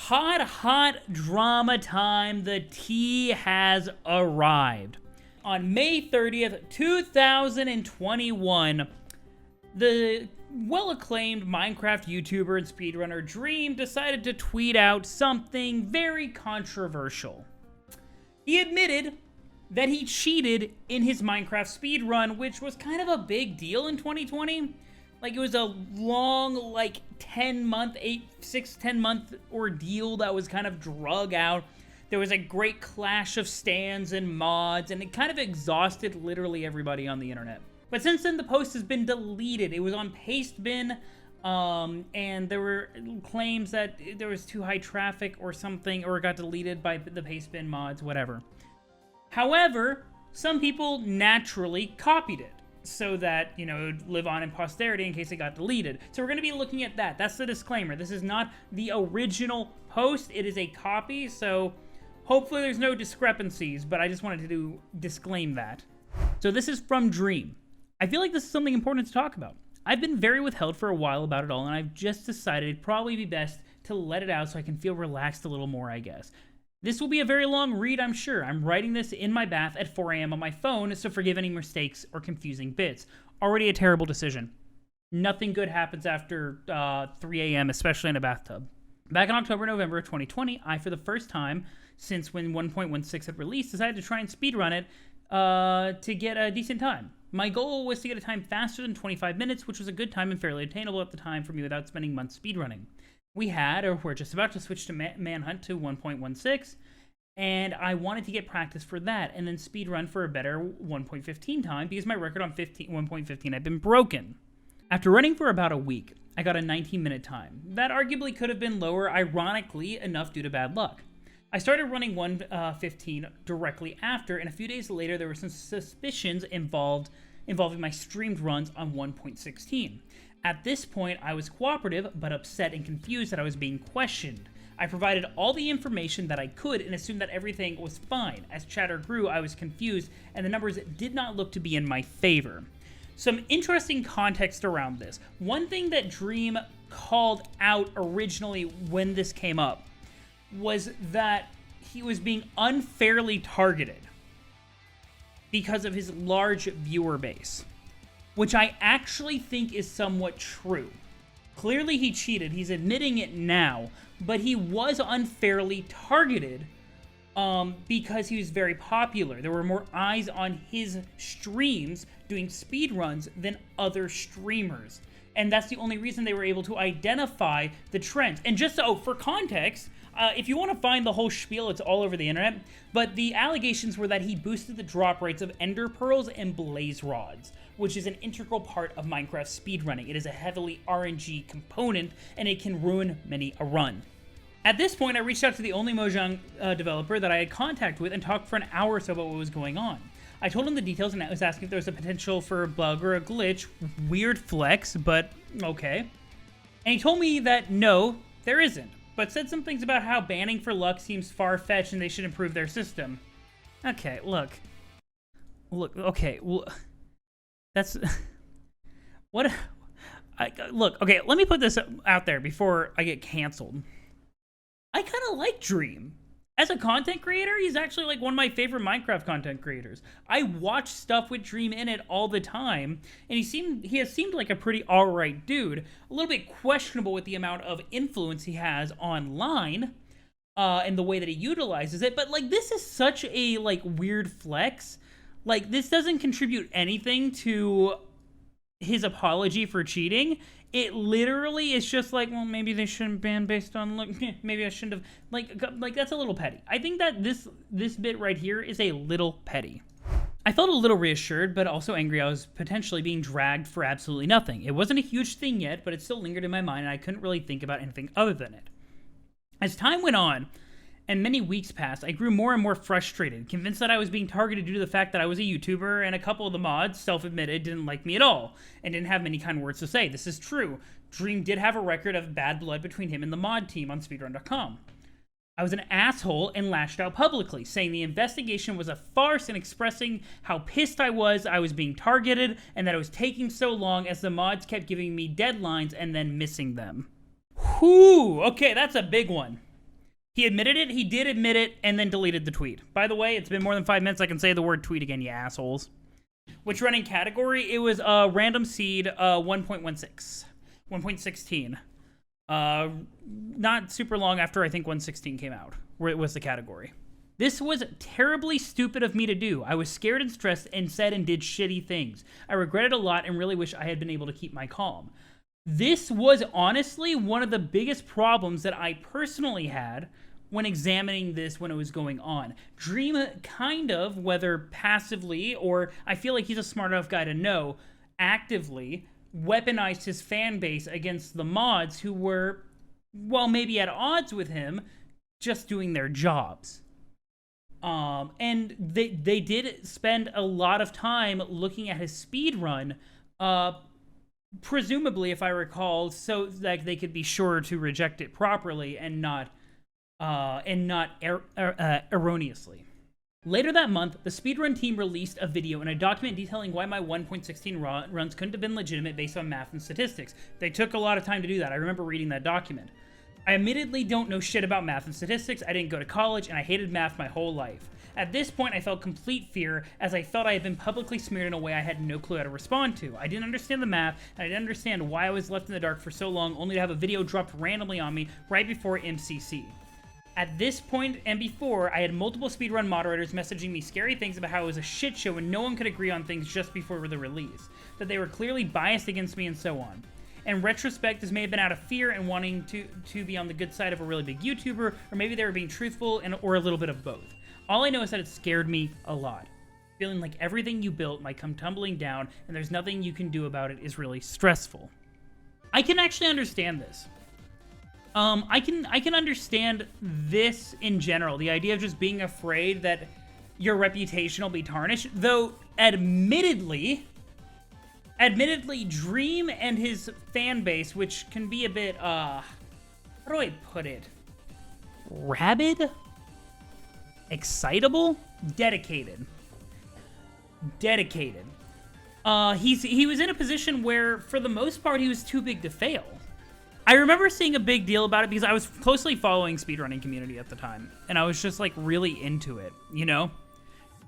Hot drama time. The tea has arrived. On May 30th, 2021, the well-acclaimed Minecraft YouTuber and speedrunner Dream decided to tweet out something very controversial. He admitted that he cheated in his Minecraft speedrun, which was kind of a big deal in 2020. Like, it was a long, 10-month ordeal that was kind of drug out. There was a great clash of stands and mods, and it kind of exhausted literally everybody on the internet. But since then, the post has been deleted. It was on Pastebin, and there were claims that there was too high traffic or something, or it got deleted by the Pastebin mods, whatever. However, some people naturally copied it so that, it would live on in posterity in case it got deleted. So we're going to be looking at that. That's the disclaimer. This is not the original post. It is a copy, so hopefully there's no discrepancies, but I just wanted to disclaim that. So this is from Dream. I feel like this is something important to talk about. I've been very withheld for a while about it all, and I've just decided it'd probably be best to let it out so I can feel relaxed a little more, I guess. This will be a very long read, I'm sure. I'm writing this in my bath at 4 a.m. on my phone, so forgive any mistakes or confusing bits. Already a terrible decision. Nothing good happens after 3 a.m., especially in a bathtub. Back in October-November of 2020, I, for the first time since when 1.16 had released, decided to try and speedrun it to get a decent time. My goal was to get a time faster than 25 minutes, which was a good time and fairly attainable at the time for me without spending months speedrunning. We're just about to switch to Manhunt to 1.16, and I wanted to get practice for that, and then speedrun for a better 1.15 time, because my record on 1.15 had been broken. After running for about a week, I got a 19-minute time. That arguably could have been lower, ironically enough, due to bad luck. I started running 1.15 directly after, and a few days later there were some suspicions involving my streamed runs on 1.16. At this point, I was cooperative, but upset and confused that I was being questioned. I provided all the information that I could and assumed that everything was fine. As chatter grew, I was confused, and the numbers did not look to be in my favor. Some interesting context around this. One thing that Dream called out originally when this came up was that he was being unfairly targeted because of his large viewer base, which I actually think is somewhat true. Clearly he cheated, he's admitting it now, but he was unfairly targeted because he was very popular. There were more eyes on his streams doing speedruns than other streamers. And that's the only reason they were able to identify the trends. And just so, for context, if you want to find the whole spiel, it's all over the internet, but the allegations were that he boosted the drop rates of ender pearls and blaze rods, which is an integral part of Minecraft speedrunning. It is a heavily RNG component, and it can ruin many a run. At this point, I reached out to the only Mojang developer that I had contact with and talked for an hour or so about what was going on. I told him the details and I was asking if there was a potential for a bug or a glitch. Weird flex, but okay. And he told me that no, there isn't, but said some things about how banning for luck seems far-fetched and they should improve their system. Okay, look, okay, well, that's, what, look, okay, let me put this out there before I get canceled. I kind of like Dream. As a content creator, he's actually like one of my favorite Minecraft content creators. I watch stuff with Dream in it all the time, and he has seemed like a pretty alright dude. A little bit questionable with the amount of influence he has online, and the way that he utilizes it, but like this is such a like weird flex. Like this doesn't contribute anything to his apology for cheating. It literally is just like, well, maybe they shouldn't ban based on look. Maybe I shouldn't have. Like that's a little petty. I think that this bit right here is a little petty. I felt a little reassured, but also angry I was potentially being dragged for absolutely nothing. It wasn't a huge thing yet, but it still lingered in my mind, and I couldn't really think about anything other than it. As time went on, and many weeks passed, I grew more and more frustrated, convinced that I was being targeted due to the fact that I was a YouTuber and a couple of the mods, self-admitted, didn't like me at all, and didn't have many kind words to say. This is true. Dream did have a record of bad blood between him and the mod team on Speedrun.com. I was an asshole and lashed out publicly, saying the investigation was a farce and expressing how pissed I was being targeted, and that it was taking so long as the mods kept giving me deadlines and then missing them. Whew, okay, that's a big one. He admitted it, he did admit it, and then deleted the tweet. By the way, it's been more than 5 minutes, I can say the word tweet again, you assholes. Which running category? It was random seed 1.16. 1.16. Not super long after I think 1.16 came out, where it was the category. This was terribly stupid of me to do. I was scared and stressed and said and did shitty things. I regret it a lot and really wish I had been able to keep my calm. This was honestly one of the biggest problems that I personally had when examining this when it was going on. Dream kind of, whether passively or I feel like he's a smart enough guy to know, actively weaponized his fan base against the mods who were, well, maybe at odds with him, just doing their jobs. And they did spend a lot of time looking at his speedrun, presumably, if I recall, so that they could be sure to reject it properly and not erroneously. Later that month, the speedrun team released a video and a document detailing why my 1.16 runs couldn't have been legitimate based on math and statistics. They took a lot of time to do that. I remember reading that document. I admittedly don't know shit about math and statistics. I didn't go to college, and I hated math my whole life. At this point, I felt complete fear, as I felt I had been publicly smeared in a way I had no clue how to respond to. I didn't understand the math, and I didn't understand why I was left in the dark for so long, only to have a video dropped randomly on me right before MCC. At this point and before, I had multiple speedrun moderators messaging me scary things about how it was a shit show and no one could agree on things just before the release, that they were clearly biased against me and so on. In retrospect, this may have been out of fear and wanting to be on the good side of a really big YouTuber, or maybe they were being truthful or a little bit of both. All I know is that it scared me a lot. Feeling like everything you built might come tumbling down and there's nothing you can do about it is really stressful. I can actually understand this. I can understand this in general, the idea of just being afraid that your reputation will be tarnished, though admittedly, Dream and his fan base, which can be a bit, how do I put it? Rabid? Excitable? Dedicated. He was in a position where, for the most part, he was too big to fail. I remember seeing a big deal about it because I was closely following speedrunning community at the time, and I was just, like, really into it, you know?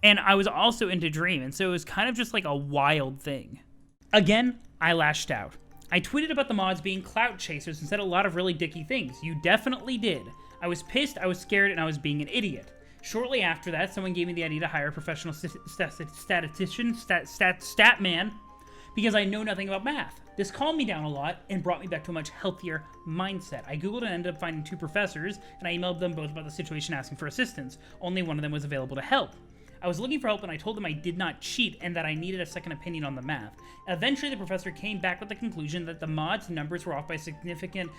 And I was also into Dream, and so it was kind of just, like, a wild thing. Again, I lashed out. I tweeted about the mods being clout chasers and said a lot of really dicky things. You definitely did. I was pissed, I was scared, and I was being an idiot. Shortly after that, someone gave me the idea to hire a professional statistician, stat man, because I know nothing about math. This calmed me down a lot and brought me back to a much healthier mindset. I googled and ended up finding 2 professors, and I emailed them both about the situation asking for assistance. Only one of them was available to help. I was looking for help and I told them I did not cheat and that I needed a second opinion on the math. Eventually, the professor came back with the conclusion that the mod's numbers were off by a significant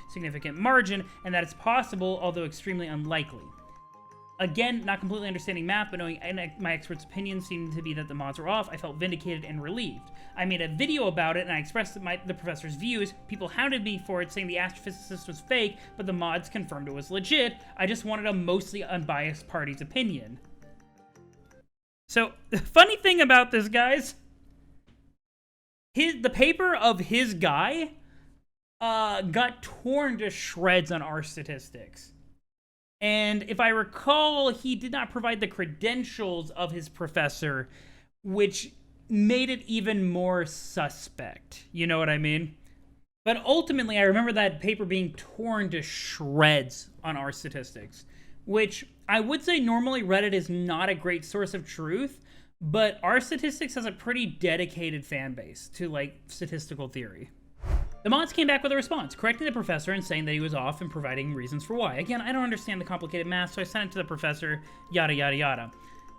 margin and that it's possible, although extremely unlikely. Again, not completely understanding math, but knowing my expert's opinion seemed to be that the mods were off, I felt vindicated and relieved. I made a video about it and I expressed the professor's views. People hounded me for it, saying the astrophysicist was fake, but the mods confirmed it was legit. I just wanted a mostly unbiased party's opinion. So, the funny thing about this, guys, the paper of his guy got torn to shreds on our statistics. And if I recall, he did not provide the credentials of his professor, which made it even more suspect. You know what I mean? But ultimately, I remember that paper being torn to shreds on our statistics, which I would say normally Reddit is not a great source of truth, but our statistics has a pretty dedicated fan base to, like, statistical theory. The mods came back with a response, correcting the professor and saying that he was off and providing reasons for why. Again, I don't understand the complicated math, so I sent it to the professor, yada, yada, yada.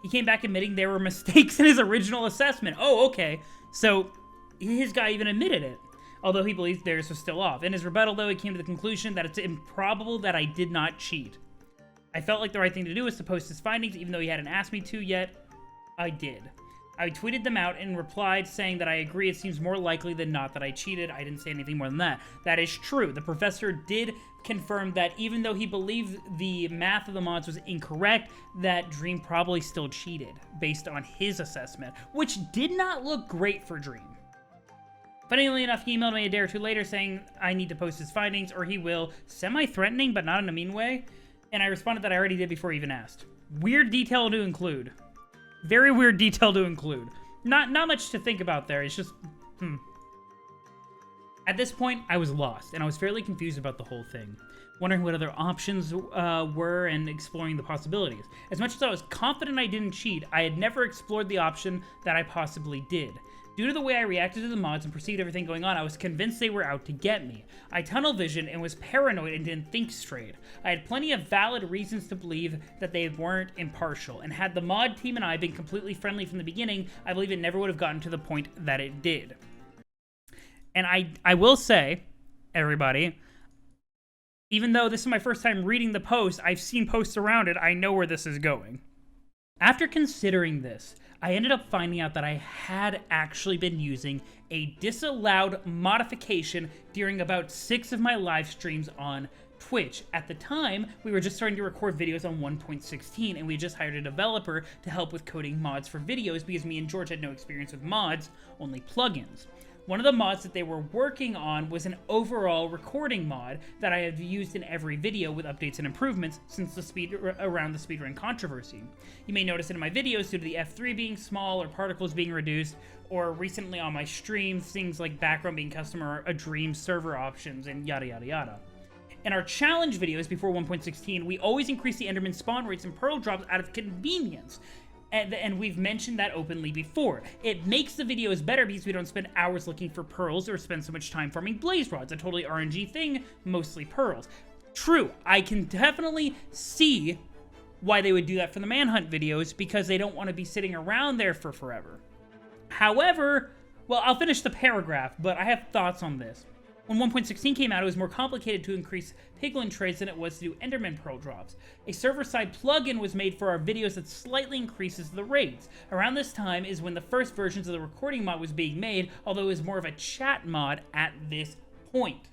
He came back admitting there were mistakes in his original assessment. Oh, okay. So, his guy even admitted it, although he believes theirs was still off. In his rebuttal, though, he came to the conclusion that it's improbable that I did not cheat. I felt like the right thing to do was to post his findings, even though he hadn't asked me to yet. I did. I tweeted them out and replied saying that I agree it seems more likely than not that I cheated. I didn't say anything more than that. That is true. The professor did confirm that even though he believed the math of the mods was incorrect, that Dream probably still cheated based on his assessment, which did not look great for Dream. Funnily enough, he emailed me a day or two later saying I need to post his findings or he will, semi-threatening but not in a mean way, And I responded that I already did before he even asked. Weird detail to include. Very weird detail to include. Not much to think about there. It's just, At this point, I was lost, and I was fairly confused about the whole thing, wondering what other options were and exploring the possibilities. As much as I was confident I didn't cheat, I had never explored the option that I possibly did. Due to the way I reacted to the mods and perceived everything going on, I was convinced they were out to get me. I tunnel visioned and was paranoid and didn't think straight. I had plenty of valid reasons to believe that they weren't impartial, and had the mod team and I been completely friendly from the beginning, I believe it never would have gotten to the point that it did. And I will say, everybody, even though this is my first time reading the post, I've seen posts around it, I know where this is going. After considering this, I ended up finding out that I had actually been using a disallowed modification during about 6 of my live streams on Twitch. At the time, we were just starting to record videos on 1.16, and we just hired a developer to help with coding mods for videos because me and George had no experience with mods, only plugins. One of the mods that they were working on was an overall recording mod that I have used in every video with updates and improvements since around the speedrun controversy. You may notice it in my videos due to the F3 being small or particles being reduced, or recently on my streams, things like background being custom or a dream server options and yada yada yada. In our challenge videos before 1.16, we always increase the Enderman spawn rates and pearl drops out of convenience. And we've mentioned that openly before. It makes the videos better because we don't spend hours looking for pearls or spend so much time farming blaze rods, a totally RNG thing, mostly pearls. True, I can definitely see why they would do that for the manhunt videos, because they don't want to be sitting around there for forever. However, well, I'll finish the paragraph, but I have thoughts on this. When 1.16 came out, it was more complicated to increase piglin trades than it was to do Enderman pearl drops. A server-side plugin was made for our videos that slightly increases the rates. Around this time is when the first versions of the recording mod was being made, although it was more of a chat mod at this point.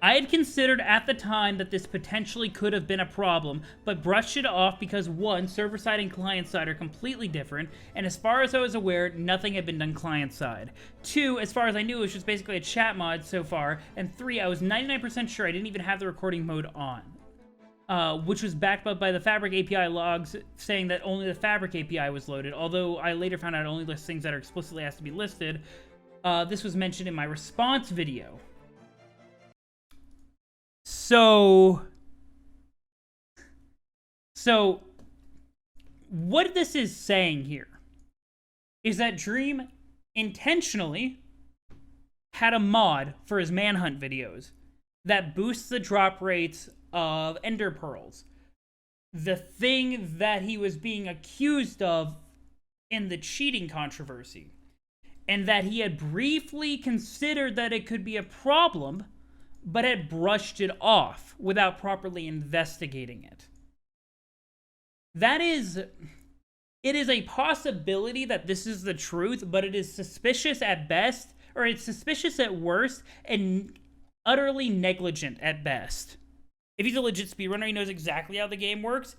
I had considered at the time that this potentially could have been a problem, but brushed it off because 1, server-side and client-side are completely different, and as far as I was aware, nothing had been done client-side. 2, as far as I knew, it was just basically a chat mod so far, and 3, I was 99% sure I didn't even have the recording mode on. Which was backed up by the Fabric API logs saying that only the Fabric API was loaded, although I later found out it only lists things that are explicitly asked to be listed. This was mentioned in my response video. So what this is saying here is that Dream intentionally had a mod for his manhunt videos that boosts the drop rates of ender pearls. The thing that he was being accused of in the cheating controversy. And that he had briefly considered that it could be a problem, but had brushed it off without properly investigating it. It is a possibility that this is the truth, but it is suspicious at best, or it's suspicious at worst, and utterly negligent at best. If he's a legit speedrunner, he knows exactly how the game works.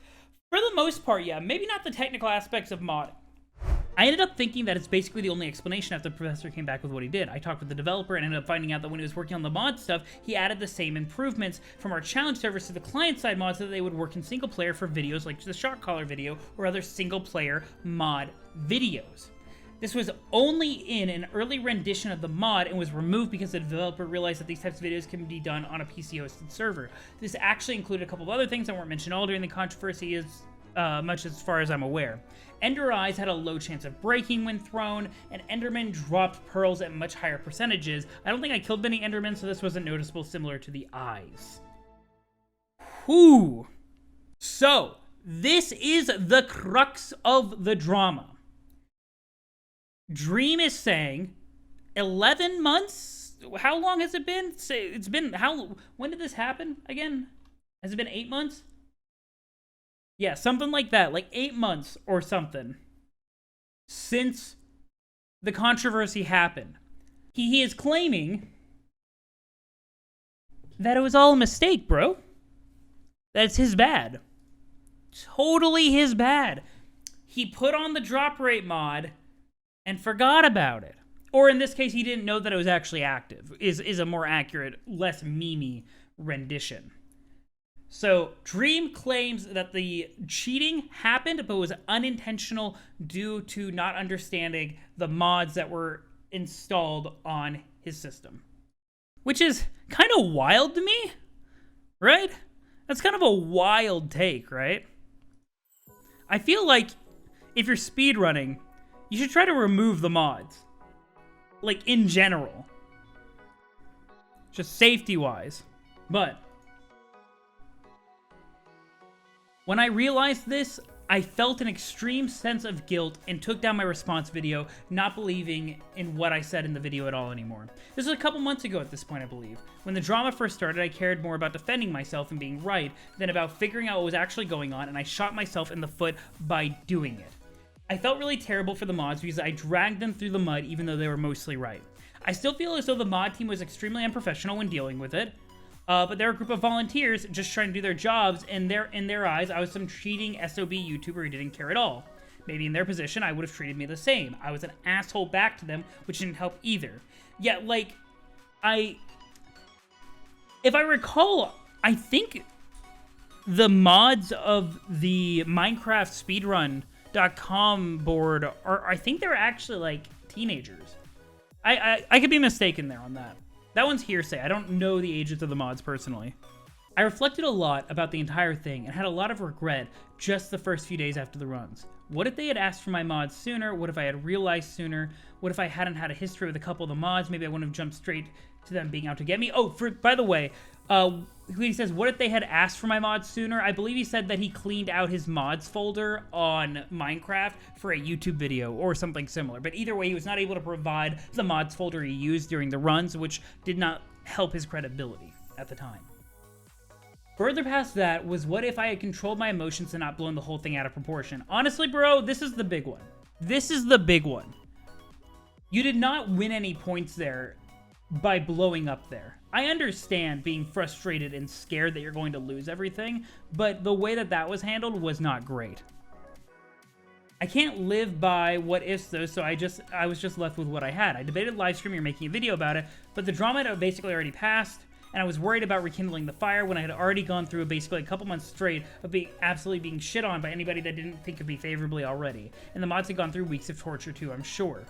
For the most part, yeah, maybe not the technical aspects of modding. I ended up thinking that it's basically the only explanation after the professor came back with what he did. I talked with the developer and ended up finding out that when he was working on the mod stuff, he added the same improvements from our challenge servers to the client-side mods so that they would work in single-player for videos like the shot caller video or other single-player mod videos. This was only in an early rendition of the mod and was removed because the developer realized that these types of videos can be done on a PC-hosted server. This actually included a couple of other things that weren't mentioned all during the controversy much as far as I'm aware. Ender Eyes had a low chance of breaking when thrown, and Enderman dropped pearls at much higher percentages. I don't think I killed many Endermen, so this wasn't noticeable, similar to the eyes. Whew. So, this is the crux of the drama. Dream is saying 11 months? How long has it been? It's been, when did this happen again? Has it been 8 months? Yeah, something like that, like 8 months or something since the controversy happened. He is claiming that it was all a mistake, bro. That's his bad. Totally his bad. He put on the drop rate mod and forgot about it. Or in this case, he didn't know that it was actually active, is a more accurate, less memey rendition. So Dream claims that the cheating happened, but was unintentional due to not understanding the mods that were installed on his system. Which is kind of wild to me, right? That's kind of a wild take, right? I feel like if you're speedrunning, you should try to remove the mods. Like, in general. Just safety-wise. But when I realized this, I felt an extreme sense of guilt and took down my response video, not believing in what I said in the video at all anymore. This was a couple months ago at this point, I believe. When the drama first started, I cared more about defending myself and being right than about figuring out what was actually going on, and I shot myself in the foot by doing it. I felt really terrible for the mods because I dragged them through the mud even though they were mostly right. I still feel as though the mod team was extremely unprofessional when dealing with it. But they're a group of volunteers just trying to do their jobs, and in their eyes, I was some cheating SOB YouTuber who didn't care at all. Maybe in their position, I would have treated me the same. I was an asshole back to them, which didn't help either. Yet, like, if I recall, I think the mods of the Minecraft Speedrun.com board I think they're actually, like, teenagers. I could be mistaken there on that. That one's hearsay. I don't know the ages of the mods personally. I reflected a lot about the entire thing and had a lot of regret just the first few days after the runs. What if they had asked for my mods sooner? What if I had realized sooner? What if I hadn't had a history with a couple of the mods? Maybe I wouldn't have jumped straight to them being out to get me. Oh, by the way, he says, what if they had asked for my mods sooner? I believe he said that he cleaned out his mods folder on Minecraft for a YouTube video or something similar. But either way, he was not able to provide the mods folder he used during the runs, which did not help his credibility at the time. Further past that was, what if I had controlled my emotions and not blown the whole thing out of proportion? Honestly, bro, this is the big one. This is the big one. You did not win any points there by blowing up there. I understand being frustrated and scared that you're going to lose everything, but the way that that was handled was not great. I can't live by what ifs though, so I was just left with what I had. I debated live streaming or making a video about it, but the drama had basically already passed, and I was worried about rekindling the fire when I had already gone through basically a couple months straight of absolutely being shit on by anybody that didn't think of me favorably already. And the mods had gone through weeks of torture too, I'm sure.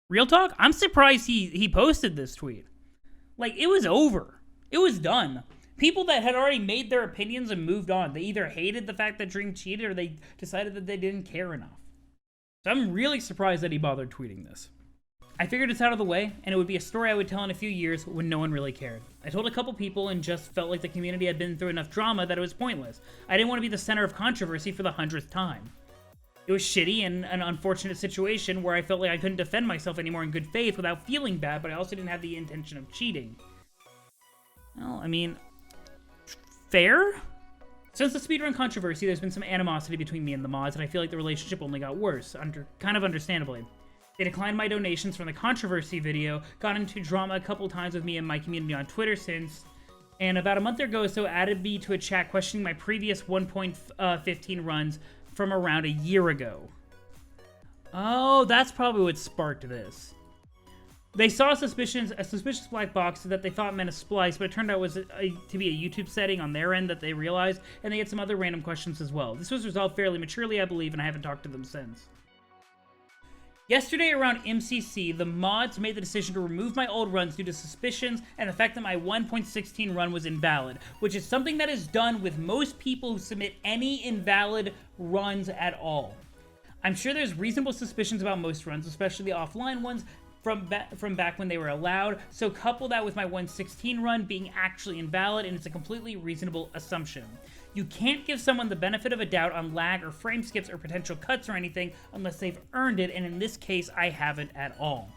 Real talk, I'm surprised he posted this tweet. Like, it was over. It was done. People that had already made their opinions and moved on, they either hated the fact that Dream cheated or they decided that they didn't care enough. So I'm really surprised that he bothered tweeting this. I figured it's out of the way, and it would be a story I would tell in a few years when no one really cared. I told a couple people and just felt like the community had been through enough drama that it was pointless. I didn't want to be the center of controversy for the 100th time. It was shitty and an unfortunate situation where I felt like I couldn't defend myself anymore in good faith without feeling bad, but I also didn't have the intention of cheating. Well, I mean, fair? Since the speedrun controversy, there's been some animosity between me and the mods, and I feel like the relationship only got worse, kind of understandably. They declined my donations from the controversy video, got into drama a couple times with me and my community on Twitter since, and about a month ago or so added me to a chat questioning my previous 1.15 runs from around a year ago. Oh, that's probably what sparked this. They saw a suspicious black box that they thought meant a splice, but it turned out was to be a YouTube setting on their end that they realized, and they had some other random questions as well. This was resolved fairly maturely, I believe, and I haven't talked to them since. Yesterday around MCC, the mods made the decision to remove my old runs due to suspicions and the fact that my 1.16 run was invalid, which is something that is done with most people who submit any invalid runs at all. I'm sure there's reasonable suspicions about most runs, especially the offline ones from back when they were allowed, so couple that with my 1.16 run being actually invalid, and it's a completely reasonable assumption. You can't give someone the benefit of a doubt on lag or frame skips or potential cuts or anything unless they've earned it, and in this case, I haven't at all.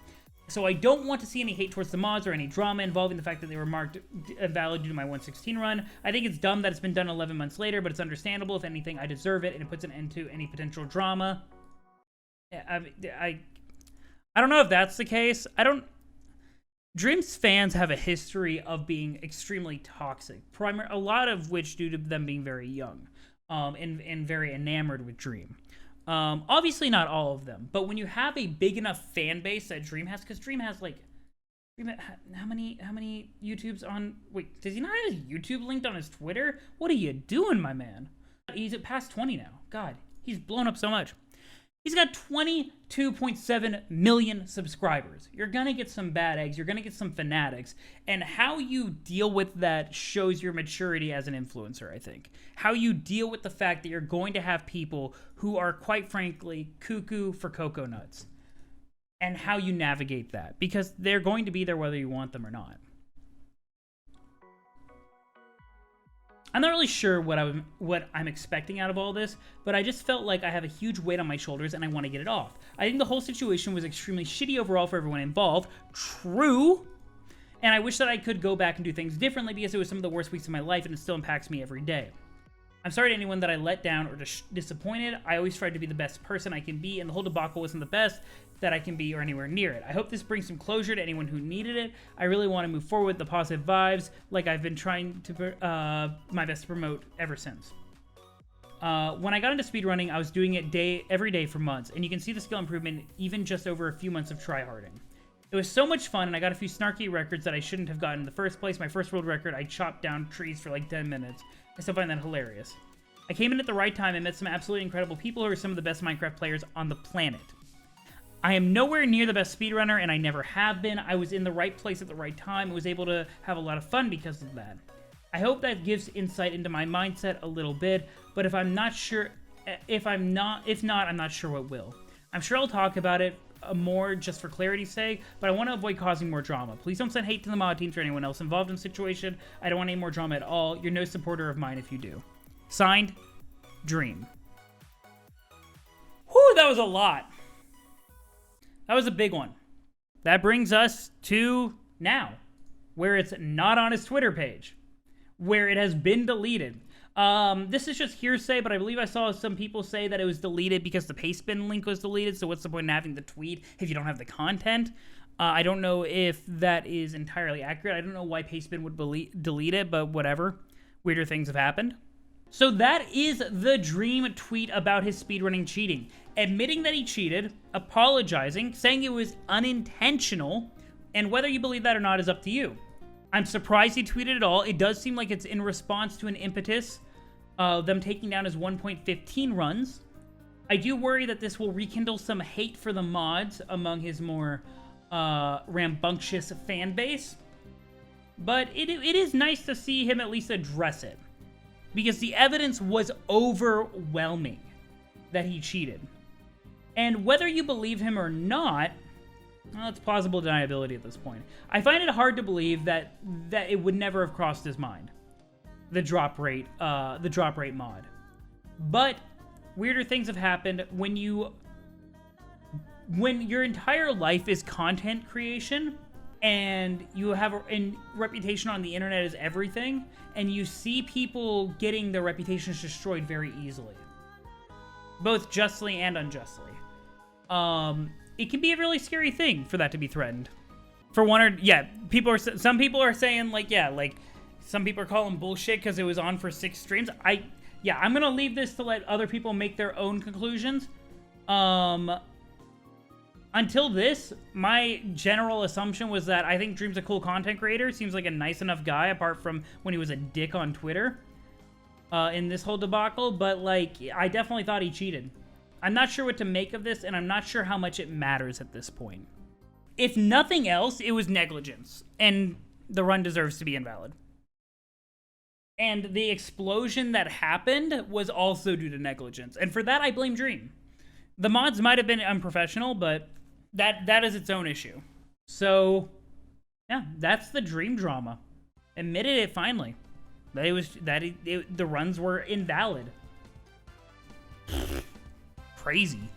So I don't want to see any hate towards the mods or any drama involving the fact that they were marked invalid due to my 1.16 run. I think it's dumb that it's been done 11 months later, but it's understandable. If anything, I deserve it, and it puts an end to any potential drama. I don't know if that's the case. Dream's fans have a history of being extremely toxic, a lot of which due to them being very young, and very enamored with Dream. Obviously not all of them, but when you have a big enough fan base that Dream has, because Dream has like How many YouTubes on... Wait, does he not have his YouTube linked on his Twitter? What are you doing, my man? He's at past 20 now. God, he's blown up so much. He's got 22.7 million subscribers. You're gonna get some bad eggs. You're gonna get some fanatics. And how you deal with that shows your maturity as an influencer, I think. How you deal with the fact that you're going to have people who are, quite frankly, cuckoo for cocoa nuts. And how you navigate that. Because they're going to be there whether you want them or not. I'm not really sure what I'm expecting out of all this, but I just felt like I have a huge weight on my shoulders and I want to get it off. I think the whole situation was extremely shitty overall for everyone involved. True. And I wish that I could go back and do things differently because it was some of the worst weeks of my life and it still impacts me every day. I'm sorry to anyone that I let down or disappointed. I always tried to be the best person I can be, and the whole debacle wasn't the best that I can be or anywhere near it. I hope this brings some closure to anyone who needed it. I really want to move forward with the positive vibes like I've been trying to my best to promote ever since. When I got into speedrunning, I was doing it every day for months, and you can see the skill improvement even just over a few months of tryharding. It was so much fun, and I got a few snarky records that I shouldn't have gotten in the first place. My first world record, I chopped down trees for like 10 minutes. I still find that hilarious. I came in at the right time and met some absolutely incredible people who are some of the best Minecraft players on the planet. I am nowhere near the best speedrunner, and I never have been. I was in the right place at the right time and was able to have a lot of fun because of that. I hope that gives insight into my mindset a little bit, but if not, I'm not sure what will. I'm sure I'll talk about it more just for clarity's sake, but I want to avoid causing more drama. Please don't send hate to the mod teams or anyone else involved in the situation. I don't want any more drama at all. You're no supporter of mine if you do. Signed, Dream. Whew, that was a lot. That was a big one. That brings us to now, where it's not on his Twitter page, where it has been deleted. This is just hearsay, but I believe I saw some people say that it was deleted because the Pastebin link was deleted, so what's the point in having the tweet if you don't have the content? I don't know if that is entirely accurate. I don't know why Pastebin would delete it, but whatever. Weirder things have happened. So that is the Dream tweet about his speedrunning cheating. Admitting that he cheated, apologizing, saying it was unintentional, and whether you believe that or not is up to you. I'm surprised he tweeted at all. It does seem like it's in response to an impetus of them taking down his 1.15 runs. I do worry that this will rekindle some hate for the mods among his more rambunctious fan base. But it is nice to see him at least address it. Because the evidence was overwhelming that he cheated. And whether you believe him or not, well, it's plausible deniability at this point. I find it hard to believe that it would never have crossed his mind. The drop rate mod. But weirder things have happened when your entire life is content creation and you have a reputation on the internet is everything, and you see people getting their reputations destroyed very easily. Both justly and unjustly. It can be a really scary thing for that to be threatened. Some people are saying, like, yeah, like, some people are calling bullshit because it was on for 6 streams. I'm gonna leave this to let other people make their own conclusions. Until this, my general assumption was that I think Dream's a cool content creator. Seems like a nice enough guy, apart from when he was a dick on Twitter in this whole debacle. But, like, I definitely thought he cheated. I'm not sure what to make of this, and I'm not sure how much it matters at this point. If nothing else, it was negligence, and the run deserves to be invalid. And the explosion that happened was also due to negligence, and for that, I blame Dream. The mods might have been unprofessional, but that is its own issue. So, yeah, that's the Dream drama. Admitted it finally. The runs were invalid. Crazy.